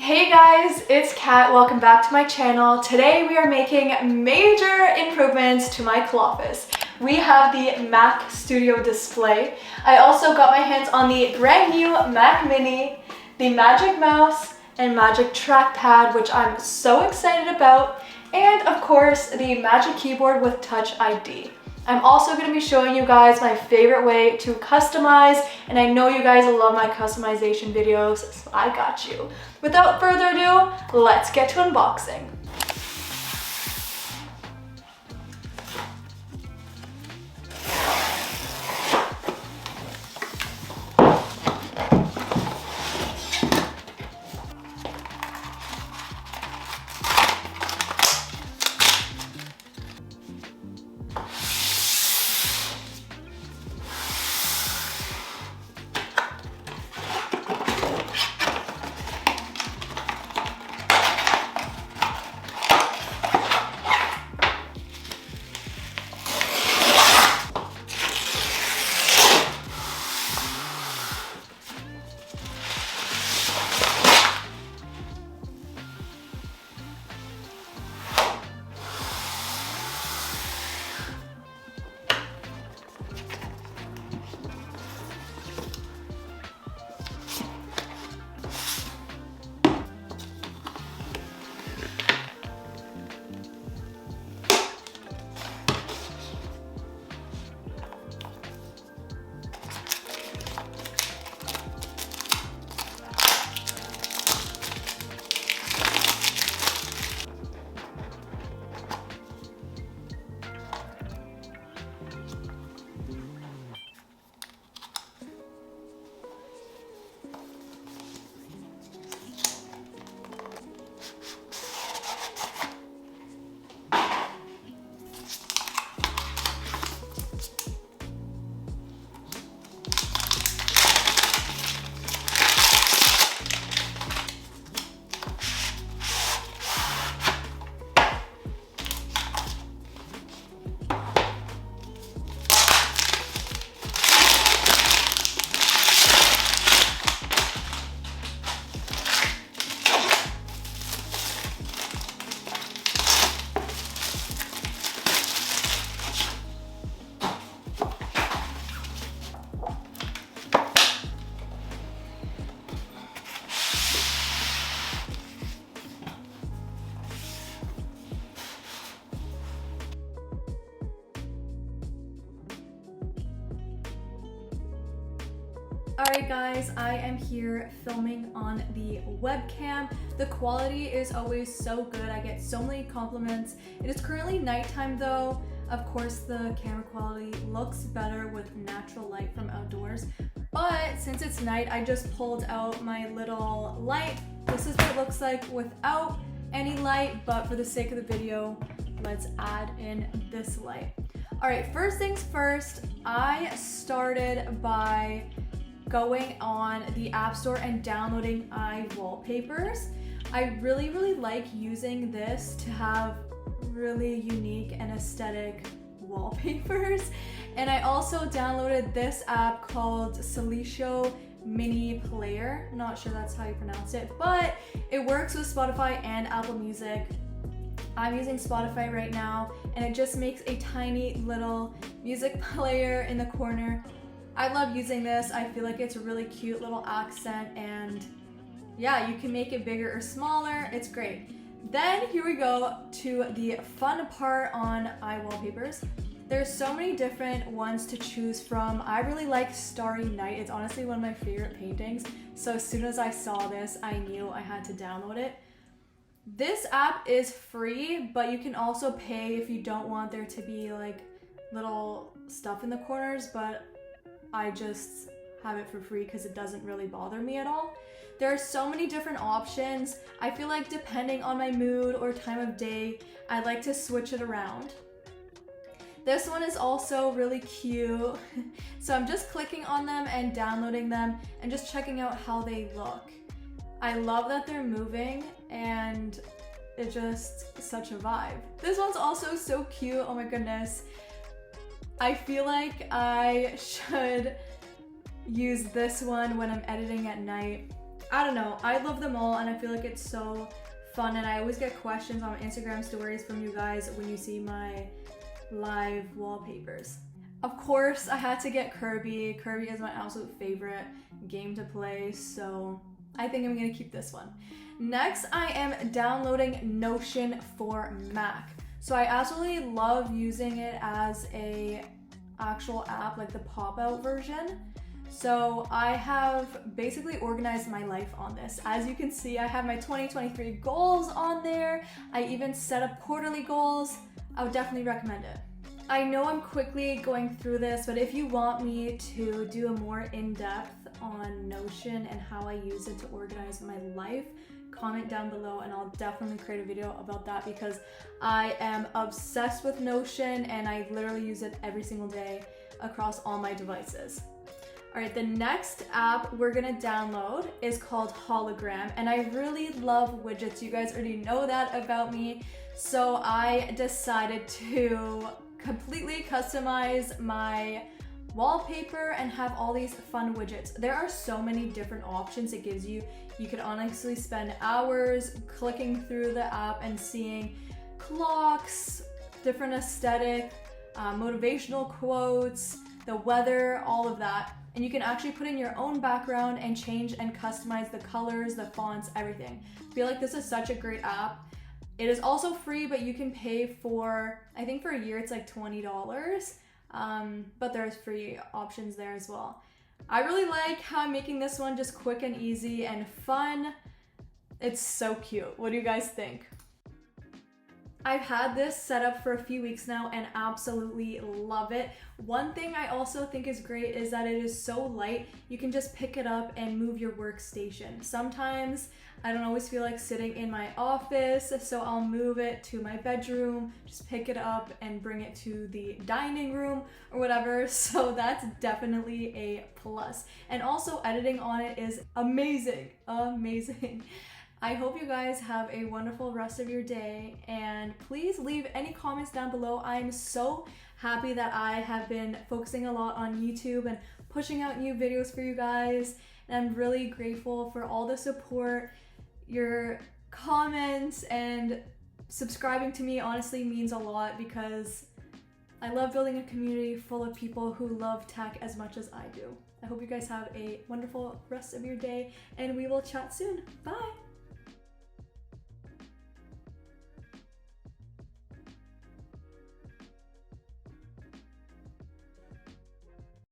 Hey guys, it's Kat. Welcome back to my channel. Today we are making major improvements to my Coloffice. We have the Mac Studio display. I also got my hands on the brand new Mac Mini, the Magic Mouse, and Magic Trackpad, which I'm so excited about, and of course the Magic Keyboard with Touch ID. I'm also going to be showing you guys my favorite way to customize, and I know you guys love my customization videos, so I got you. Without further ado, let's get to unboxing. Alright guys, I am here filming on the webcam. The quality is always so good. I get so many compliments. It is currently nighttime though. Of course the camera quality looks better with natural light from outdoors. But since it's night, I just pulled out my little light. This is what it looks like without any light, but for the sake of the video, let's add in this light. Alright, first things first, I started by going on the App Store and downloading iWallpapers. I really like using this to have really unique and aesthetic wallpapers. And I also downloaded this app called Silicio Mini Player. Not sure that's how you pronounce it, but it works with Spotify and Apple Music. I'm using Spotify right now, and it just makes a tiny little music player in the corner. I love using this. I feel like it's a really cute little accent, and yeah, you can make it bigger or smaller. It's great. Then here we go to the fun part on iWallpapers. There's so many different ones to choose from. I really like Starry Night. It's honestly one of my favorite paintings. So as soon as I saw this, I knew I had to download it. This app is free, but you can also pay if you don't want there to be like little stuff in the corners, but I just have it for free because it doesn't really bother me at all. There are so many different options. I feel like depending on my mood or time of day, I like to switch it around. This one is also really cute. So I'm just clicking on them and downloading them and just checking out how they look. I love that they're moving and it's just such a vibe. This one's also so cute, oh my goodness. I feel like I should use this one when I'm editing at night. I don't know, I love them all and I feel like it's so fun, and I always get questions on Instagram stories from you guys when you see my live wallpapers. Of course, I had to get Kirby. Kirby is my absolute favorite game to play, so I think I'm gonna keep this one. Next, I am downloading Notion for Mac. So I absolutely love using it as a actual app, like the pop-out version. So I have basically organized my life on this. As you can see, I have my 2023 goals on there. I even set up quarterly goals. I would definitely recommend it. I know I'm quickly going through this, but if you want me to do a more in-depth on Notion and how I use it to organize my life, comment down below and I'll definitely create a video about that, because I am obsessed with Notion and I literally use it every single day across all my devices. All right, the next app we're gonna download is called Hologram, and I really love widgets. You guys already know that about me. So I decided to completely customize my wallpaper and have all these fun widgets. There are so many different options it gives you. You could honestly spend hours clicking through the app and seeing clocks, different aesthetic, motivational quotes, the weather, all of that. And you can actually put in your own background and change and customize the colors, the fonts, everything. I feel like this is such a great app. It is also free, but you can pay for, I think for a year it's like $20, but there's free options there as well. I really like how I'm making this one just quick and easy and fun. It's so cute. What do you guys think? I've had this set up for a few weeks now and absolutely love it. One thing I also think is great is that it is so light. You can just pick it up and move your workstation. Sometimes I don't always feel like sitting in my office, so I'll move it to my bedroom, just pick it up and bring it to the dining room or whatever. So that's definitely a plus. And also editing on it is amazing, amazing. I hope you guys have a wonderful rest of your day, and please leave any comments down below. I'm so happy that I have been focusing a lot on YouTube and pushing out new videos for you guys, and I'm really grateful for all the support. Your comments and subscribing to me honestly means a lot, because I love building a community full of people who love tech as much as I do. I hope you guys have a wonderful rest of your day, and we will chat soon. Bye!